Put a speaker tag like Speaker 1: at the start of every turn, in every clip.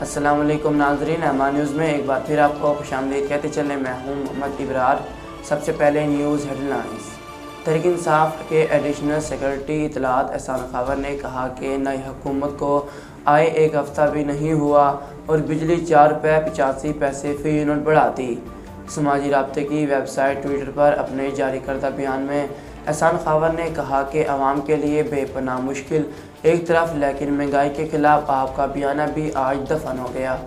Speaker 1: अस्सलाम वालेकुम नाजरीन, अमान न्यूज़ में एक बार फिर आपको खुशामदीद कहते चले। मैं हूं मोहम्मद इब्रार। सबसे पहले न्यूज़ हेडलाइंस। तहरीक इंसाफ के एडिशनल सेक्रेटरी इत्तलात एहसान खावर ने कहा कि नई हुकूमत को आए एक हफ़्ता भी नहीं हुआ और बिजली 4 रुपये 85 पैसे फ़ी यूनिट बढ़ा दी। समाजी राब्ते की वेबसाइट ट्विटर पर अपने जारी करदा बयान में एहसान खावर ने कहा कि आवाम के लिए बेपनाह मुश्किल एक तरफ, लेकिन महंगाई के खिलाफ आपका बयाना भी आज दफन हो गया।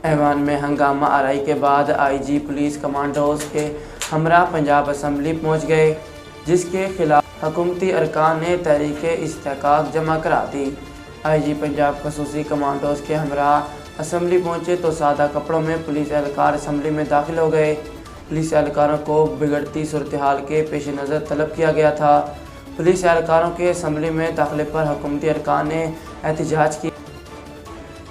Speaker 1: ऐवान में हंगामा आराई के बाद IG पुलिस कमांडोज के हमरा पंजाब असम्बली पहुँच गए, जिसके खिलाफ हुकूमती अरकान ने तहरीक इस्तेहकाक जमा करा दी। IG पंजाब खसूसी कमांडोज के हमरा असम्बली पहुँचे तो सादा कपड़ों में पुलिस एहलकार असम्बली में दाखिल हो गए। पुलिस एहलकारों को बिगड़ती सूरत हाल के पेश नज़र तलब किया गया था। पुलिस एहलकारों के असम्बली में दाखिले पर हुकूमती अरकान ने एहतजाज की।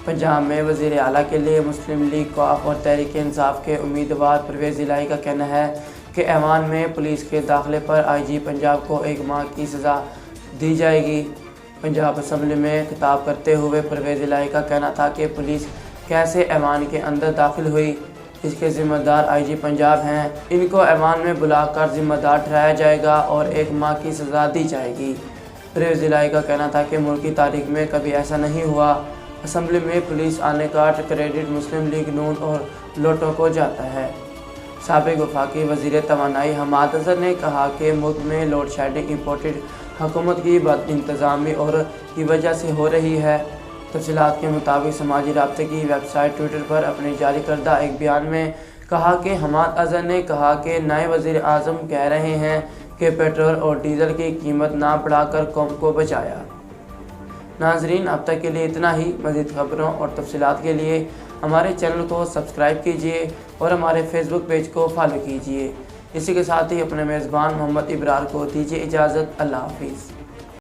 Speaker 1: पंजाब में वज़ीर आला के लिए मुस्लिम लीग कौफ और तहरीक इंसाफ के उम्मीदवार परवेज़ इलाही का कहना है कि ऐवान में पुलिस के दाखिले पर IG पंजाब को 1 माह की सज़ा दी जाएगी। पंजाब असम्बली में खिताब करते हुए परवेज़ इलाही का कहना था कि पुलिस कैसे ऐवान के अंदर दाखिल हुई, इसके ज़िम्मेदार IG पंजाब हैं। इनको ऐवान में बुलाकर ज़िम्मेदार ठहराया जाएगा और 1 माह की सज़ा दी जाएगी। परवेज़ इलाही का कहना था कि मुल्क की तारीख में कभी ऐसा नहीं हुआ। असम्बली में पुलिस आने का क्रेडिट मुस्लिम लीग नून और लोटों को जाता है। साबिक़ वफाकी वज़ीर तवानाई हमाद अज़हर ने कहा कि मुल्क में लोड शेडिंग इम्पोर्टेड हुकूमत की बदइंतज़ामी और की वजह से हो रही है। तफसीलात के मुताबिक समाजी राब्ते की वेबसाइट ट्विटर पर अपने जारी करदा एक बयान में कहा कि हमाद अज़हर ने कहा कि नए वज़ीर आज़म कह रहे हैं कि पेट्रोल और डीज़ल की कीमत ना बढ़ाकर कौम को बचाया। नाजरीन, अब तक के लिए इतना ही। मज़ीद खबरों और तफसीलात के लिए हमारे चैनल को सब्सक्राइब कीजिए और हमारे फेसबुक पेज को फॉलो कीजिए। इसी के साथ ही अपने मेज़बान मोहम्मद इब्रार को दीजिए इजाज़त। अल्लाह हाफिज़।